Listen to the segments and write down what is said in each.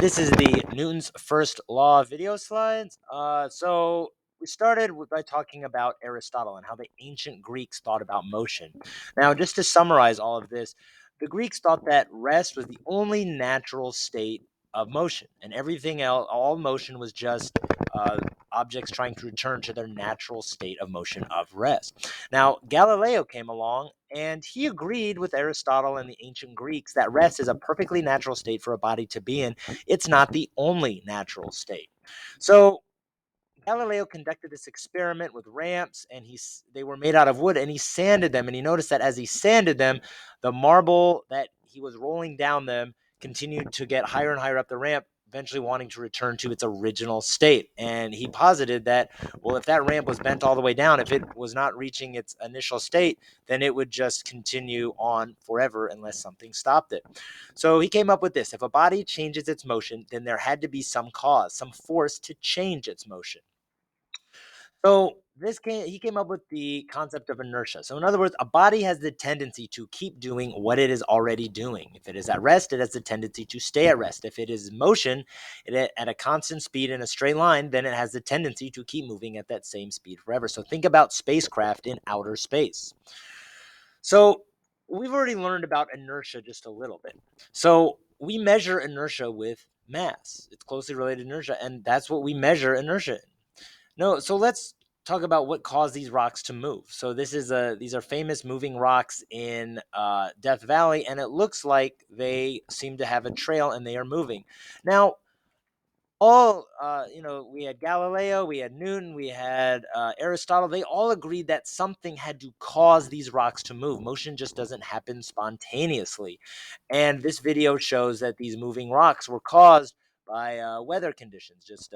This is the Newton's first law video slides. So we started by talking about Aristotle and how the ancient Greeks thought about motion. Now, just to summarize all of this, the Greeks thought that rest was the only natural state of motion, and everything else, all motion was just uh, objects trying to return to their natural state of motion of rest. Now, Galileo came along and he agreed with Aristotle and the ancient Greeks that rest is a perfectly natural state for a body to be in. It's not the only natural state. So Galileo conducted this experiment with ramps, and they were made out of wood, and he sanded them. And he noticed that as he sanded them, the marble that he was rolling down them continued to get higher and higher up the ramp, eventually wanting to return to its original state. And he posited that, well, if that ramp was bent all the way down, if it was not reaching its initial state, then it would just continue on forever unless something stopped it. So he came up with this: if a body changes its motion, then there had to be some cause, some force to change its motion. So he came up with the concept of inertia. So in other words, a body has the tendency to keep doing what it is already doing. If it is at rest, it has the tendency to stay at rest. If it is in motion at a constant speed in a straight line, then it has the tendency to keep moving at that same speed forever. So think about spacecraft in outer space. So we've already learned about inertia just a little bit. So we measure inertia with mass. It's closely related to inertia, and that's what we measure inertia in. No, so let's talk about what caused these rocks to move. So these are famous moving rocks in Death Valley, and it looks like they seem to have a trail and they are moving. Now, we had Galileo, we had Newton, we had Aristotle. They all agreed that something had to cause these rocks to move. Motion just doesn't happen spontaneously. And this video shows that these moving rocks were caused by weather conditions, just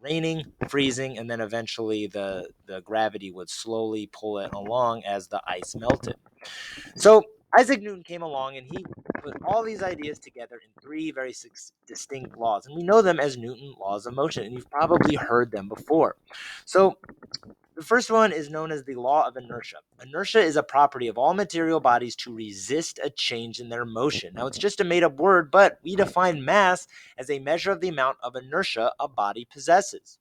raining, freezing, and then eventually the gravity would slowly pull it along as the ice melted. So Isaac Newton came along and he put all these ideas together in three very distinct laws. And we know them as Newton laws of motion, and you've probably heard them before. So the first one is known as the law of inertia. Inertia is a property of all material bodies to resist a change in their motion. Now, it's just a made up word, but we define mass as a measure of the amount of inertia a body possesses.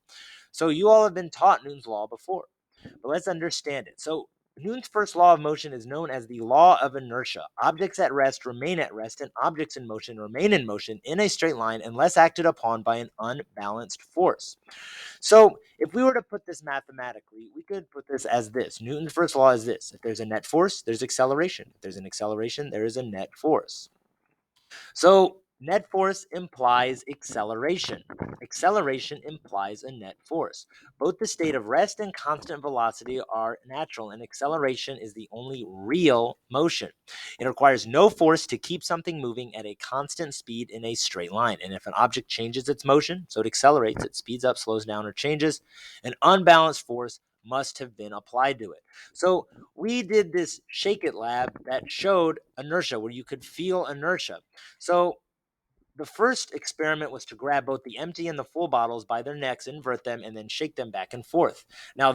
So you all have been taught Newton's law before, but let's understand it. So Newton's first law of motion is known as the law of inertia. Objects at rest remain at rest, and objects in motion remain in motion in a straight line unless acted upon by an unbalanced force. So if we were to put this mathematically, we could put this as this. Newton's first law is this: if there's a net force, there's acceleration. If there's an acceleration, there is a net force. So net force implies acceleration. Acceleration implies a net force. Both the state of rest and constant velocity are natural, and acceleration is the only real motion. It requires no force to keep something moving at a constant speed in a straight line. And if an object changes its motion, so it accelerates, it speeds up, slows down, or changes, an unbalanced force must have been applied to it. So we did this Shake It lab that showed inertia, where you could feel inertia. So the first experiment was to grab both the empty and the full bottles by their necks, invert them, and then shake them back and forth. Now,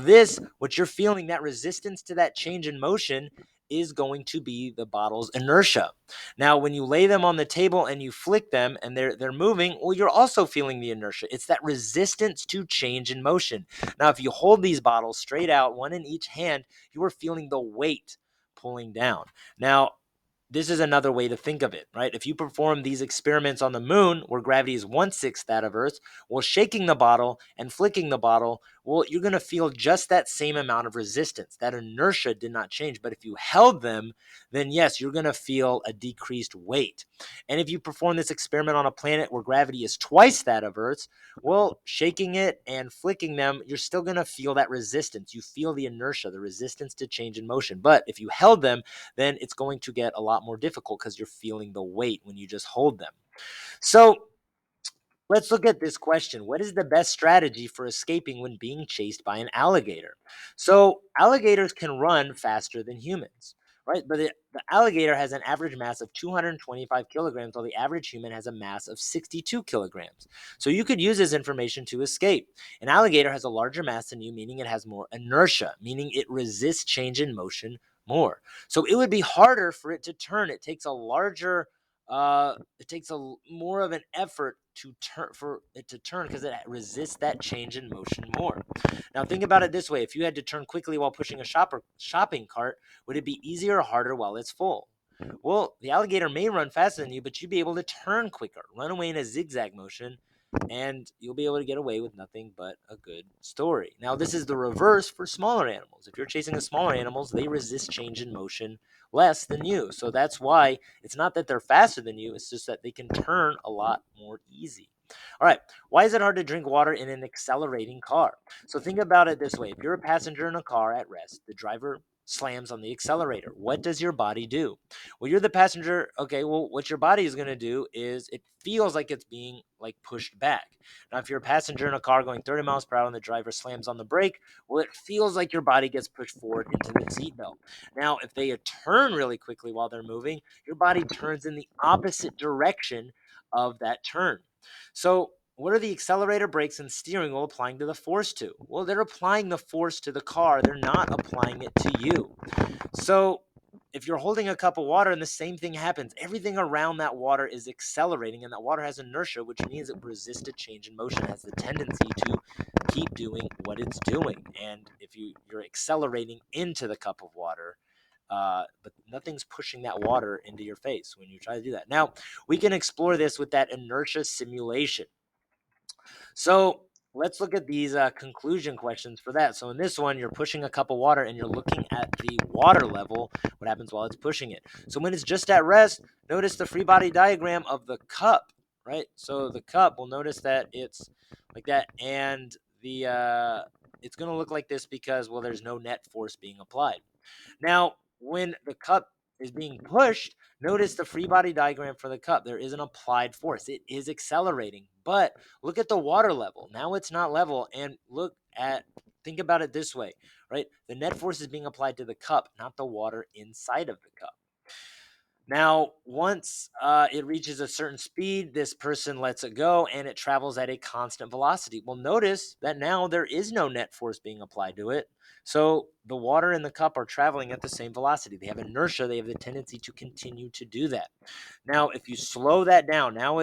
what you're feeling, that resistance to that change in motion, is going to be the bottle's inertia. Now, when you lay them on the table and you flick them and they're moving, well, you're also feeling the inertia. It's that resistance to change in motion. Now, if you hold these bottles straight out, one in each hand, you are feeling the weight pulling down. Now, this is another way to think of it, right? If you perform these experiments on the moon, where gravity is 1/6 that of Earth, well, shaking the bottle and flicking the bottle, well, you're going to feel just that same amount of resistance. That inertia did not change. But if you held them, then yes, you're going to feel a decreased weight. And if you perform this experiment on a planet where gravity is twice that of Earth's, well, shaking it and flicking them, you're still going to feel that resistance. You feel the inertia, the resistance to change in motion. But if you held them, then it's going to get a lot more difficult because you're feeling the weight when you just hold them. So let's look at this question. What is the best strategy for escaping when being chased by an alligator? So alligators can run faster than humans, right? But the alligator has an average mass of 225 kilograms, while the average human has a mass of 62 kilograms. So you could use this information to escape. An alligator has a larger mass than you, meaning it has more inertia, meaning it resists change in motion more. So it would be harder for it to turn. It takes a larger it takes more of an effort to turn for it to turn because it resists that change in motion more. Now think about it this way: if you had to turn quickly while pushing a shopping cart, would it be easier or harder while it's full? Well, the alligator may run faster than you, but you'd be able to turn quicker, run away in a zigzag motion, and you'll be able to get away with nothing but a good story. Now, this is the reverse for smaller animals. If you're chasing the smaller animals, they resist change in motion less than you. So that's why it's not that they're faster than you, it's just that they can turn a lot more easy. All right, why is it hard to drink water in an accelerating car? So think about it this way: if you're a passenger in a car at rest, the driver slams on the accelerator. What does your body do? Well, you're the passenger. Okay, well, what your body is going to do is it feels like it's being like pushed back. Now, if you're a passenger in a car going 30 miles per hour and the driver slams on the brake, well, it feels like your body gets pushed forward into the seatbelt. Now, if they turn really quickly while they're moving, your body turns in the opposite direction of that turn. So, what are the accelerator, brakes, and steering wheel applying to the force to? Well, they're applying the force to the car. They're not applying it to you. So, if you're holding a cup of water and the same thing happens, everything around that water is accelerating, and that water has inertia, which means it resists a change in motion, has the tendency to keep doing what it's doing. And if you're accelerating into the cup of water, but nothing's pushing that water into your face when you try to do that. Now, we can explore this with that inertia simulation. So let's look at these conclusion questions for that. So in this one, you're pushing a cup of water and you're looking at the water level, what happens while it's pushing it. So when it's just at rest, notice the free body diagram of the cup, right? So the cup, we'll notice that it's like that, and it's going to look like this because, well, there's no net force being applied. Now, when the cup is being pushed, notice the free body diagram for the cup. There is an applied force. It is accelerating. But look at the water level. Now it's not level. And think about it this way, right? The net force is being applied to the cup, not the water inside of the cup. Now, once it reaches a certain speed, this person lets it go and it travels at a constant velocity. Well, notice that now there is no net force being applied to it. So the water in the cup are traveling at the same velocity. They have inertia. They have the tendency to continue to do that. Now, if you slow that down, now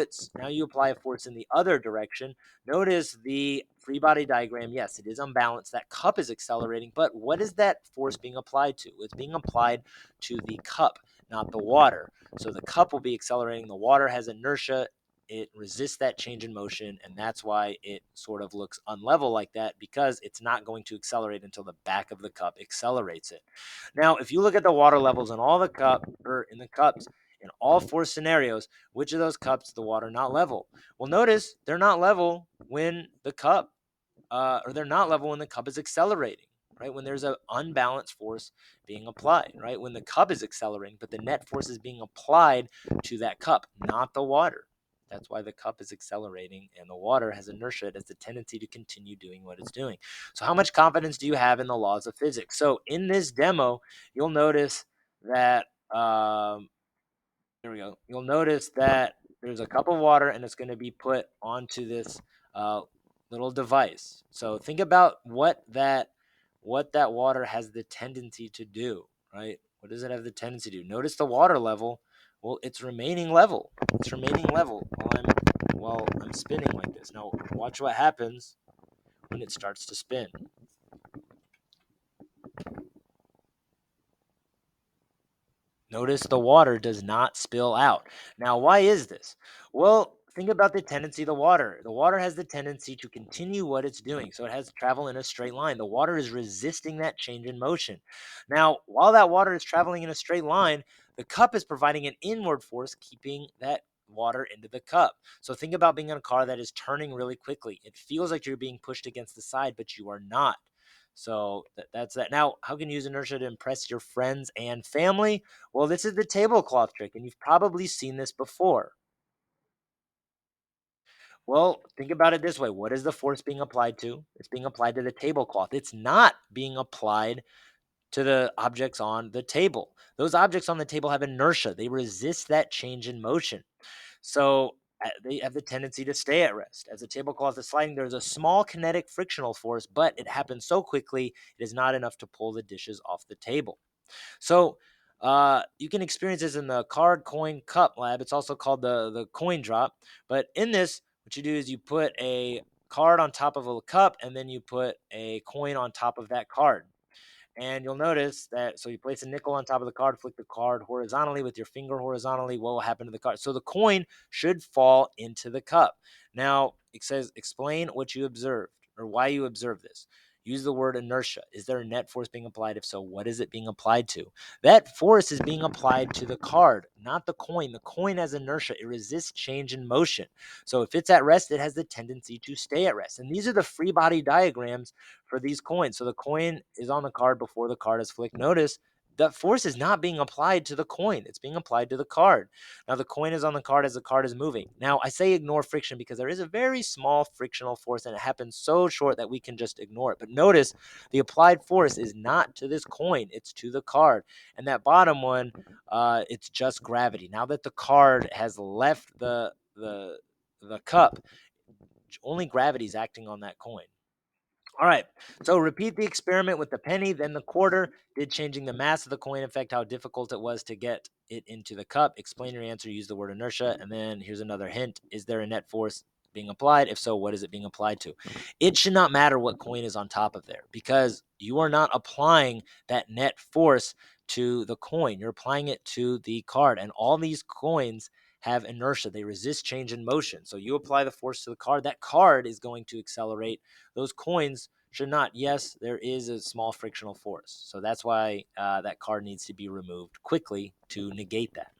you apply a force in the other direction. Notice the free body diagram. Yes, it is unbalanced. That cup is accelerating, but what is that force being applied to? It's being applied to the cup, not the water. So the cup will be accelerating. The water has inertia. It resists that change in motion, and that's why it sort of looks unlevel like that, because it's not going to accelerate until the back of the cup accelerates it. Now, if you look at the water levels in all the in the cups, in all four scenarios, which of those cups is the water not level? Well, notice they're not level when the cup, or they're not level when the cup is accelerating, right? When there's an unbalanced force being applied, right? When the cup is accelerating, but the net force is being applied to that cup, not the water. That's why the cup is accelerating and the water has inertia. It has the tendency to continue doing what it's doing. So, how much confidence do you have in the laws of physics? So, in this demo, you'll notice that there we go. You'll notice that there's a cup of water and it's going to be put onto this uh, little device. So think about what that water has the tendency to do, right? What does it have the tendency to do? Notice the water level. Well, it's remaining level. It's remaining level while I'm spinning like this. Now watch what happens when it starts to spin. Notice the water does not spill out. Now, why is this? Well, think about the tendency of the water. The water has the tendency to continue what it's doing, so it has to travel in a straight line. The water is resisting that change in motion. Now, while that water is traveling in a straight line, the cup is providing an inward force, keeping that water into the cup. So think about being in a car that is turning really quickly. It feels like you're being pushed against the side, but you are not. So that's that. Now, how can you use inertia to impress your friends and family? Well, this is the tablecloth trick, and you've probably seen this before. Well, think about it this way. What is the force being applied to? It's being applied to the tablecloth. It's not being applied to the objects on the table. Those objects on the table have inertia. They resist that change in motion. So they have the tendency to stay at rest. As the tablecloth is sliding, there's a small kinetic frictional force, but it happens so quickly, it is not enough to pull the dishes off the table. So You can experience this in the card coin cup lab. It's also called the coin drop. But in this, what you do is you put a card on top of a cup, and then you put a coin on top of that card. And you'll notice that, so you place a nickel on top of the card, flick the card horizontally with your finger horizontally. What will happen to the card? So the coin should fall into the cup. Now, it says, explain what you observed or why you observed this. Use the word inertia. Is there a net force being applied? If so, what is it being applied to? That force is being applied to the card, not the coin. The coin has inertia. It resists change in motion. So if it's at rest, it has the tendency to stay at rest. And these are the free body diagrams for these coins. So the coin is on the card before the card is flicked. Notice that force is not being applied to the coin. It's being applied to the card. Now the coin is on the card as the card is moving. Now I say ignore friction because there is a very small frictional force and it happens so short that we can just ignore it. But notice the applied force is not to this coin. It's to the card. And that bottom one, it's just gravity. Now that the card has left the cup, only gravity is acting on that coin. All right, so repeat the experiment with the penny, then the quarter. Did changing the mass of the coin affect how difficult it was to get it into the cup? Explain your answer, use the word inertia. And then here's another hint. Is there a net force being applied? If so, what is it being applied to? It should not matter what coin is on top of there because you are not applying that net force to the coin. You're applying it to the card. And all these coins have inertia. They resist change in motion. So you apply the force to the card. That card is going to accelerate. Those coins should not. Yes, there is a small frictional force. So that's why that card needs to be removed quickly to negate that.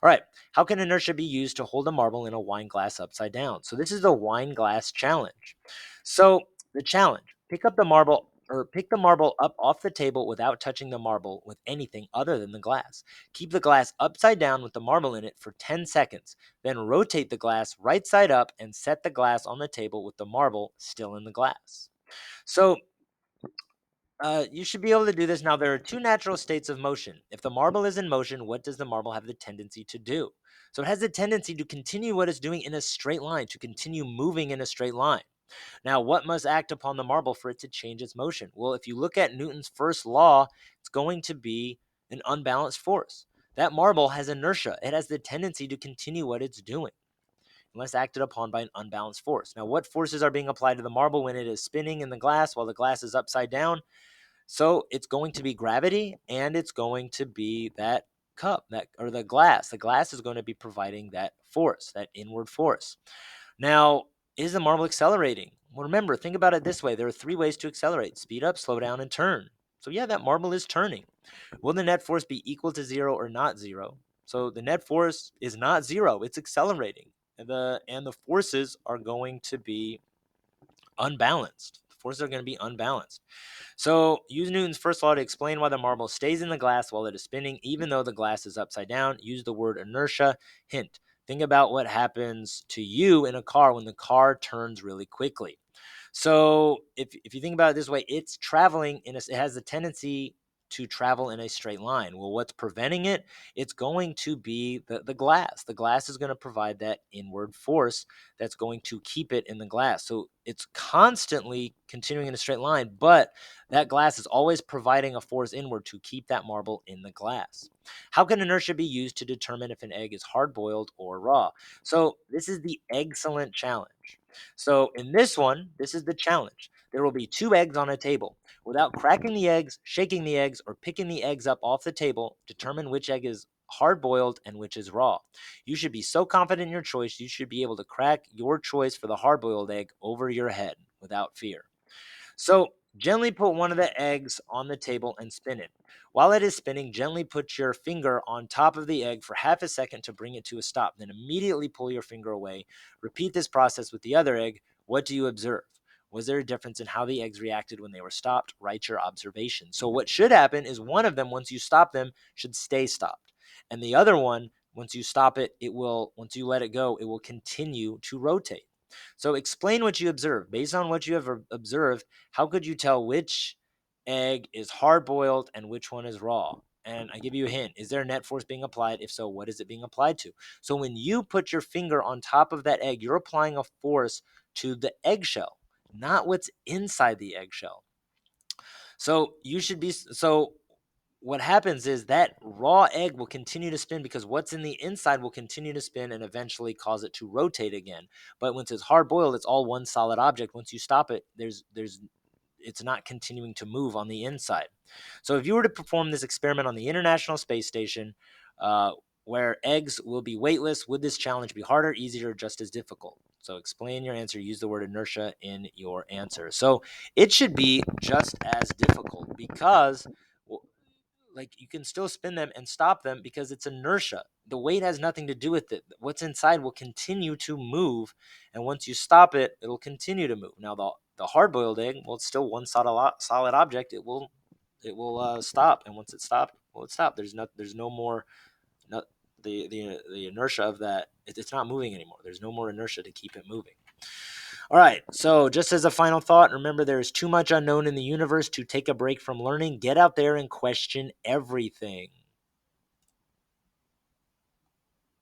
All right, how can inertia be used to hold a marble in a wine glass upside down? So this is the wine glass challenge. So the challenge, pick the marble up off the table without touching the marble with anything other than the glass. Keep the glass upside down with the marble in it for 10 seconds. Then rotate the glass right side up and set the glass on the table with the marble still in the glass. So you should be able to do this. Now, there are two natural states of motion. If the marble is in motion, what does the marble have the tendency to do? So it has the tendency to continue what it's doing in a straight line, to continue moving in a straight line. Now, what must act upon the marble for it to change its motion? Well, if you look at Newton's first law, it's going to be an unbalanced force. That marble has inertia. It has the tendency to continue what it's doing unless acted upon by an unbalanced force. Now, what forces are being applied to the marble when it is spinning in the glass while the glass is upside down? So it's going to be gravity and it's going to be that cup, that or the glass. The glass is going to be providing that force, that inward force. Now, is the marble accelerating? Well, remember, think about it this way. There are three ways to accelerate: speed up, slow down, and turn. So yeah, that marble is turning. Will the net force be equal to zero or not zero? So the net force is not zero, it's accelerating. And the forces are going to be unbalanced. The forces are going to be unbalanced. So use Newton's first law to explain why the marble stays in the glass while it is spinning, even though the glass is upside down. Use the word inertia. Hint, think about what happens to you in a car when the car turns really quickly. So if you think about it this way, it's traveling it has a tendency to travel in a straight line. Well, what's preventing it? It's going to be the glass. The glass is going to provide that inward force that's going to keep it in the glass. So it's constantly continuing in a straight line, but that glass is always providing a force inward to keep that marble in the glass. How can inertia be used to determine if an egg is hard boiled or raw? So this is the excellent challenge. So in this one, this is the challenge. There will be two eggs on a table. Without cracking the eggs, shaking the eggs, or picking the eggs up off the table, determine which egg is hard boiled and which is raw. You should be so confident in your choice, you should be able to crack your choice for the hard boiled egg over your head without fear. So gently put one of the eggs on the table and spin it. While it is spinning, gently put your finger on top of the egg for half a second to bring it to a stop. Then immediately pull your finger away. Repeat this process with the other egg. What do you observe? Was there a difference in how the eggs reacted when they were stopped? Write your observation. So what should happen is one of them, once you stop them, should stay stopped. And the other one, once you stop it, once you let it go, it will continue to rotate. So explain what you observe. Based on what you have observed, how could you tell which egg is hard boiled and which one is raw? And I give you a hint. Is there a net force being applied? If so, what is it being applied to? So when you put your finger on top of that egg, you're applying a force to the eggshell, not what's inside the eggshell. So what happens is that raw egg will continue to spin because what's in the inside will continue to spin and eventually cause it to rotate again. But once it's hard boiled, it's all one solid object. Once you stop it, it's not continuing to move on the inside. So if you were to perform this experiment on the International Space Station, uh, where eggs will be weightless, would this challenge be harder, easier, or just as difficult? So explain your answer. Use the word inertia in your answer. So it should be just as difficult because like you can still spin them and stop them because it's inertia. The weight has nothing to do with it. What's inside will continue to move, and once you stop it, it'll continue to move. Now the hard boiled egg, well, it's still one solid object. It will stop, and once it stopped, well, it stopped. There's no more no, the inertia of that. It's not moving anymore. There's no more inertia to keep it moving. All right, so just as a final thought, remember there is too much unknown in the universe to take a break from learning. Get out there and question everything.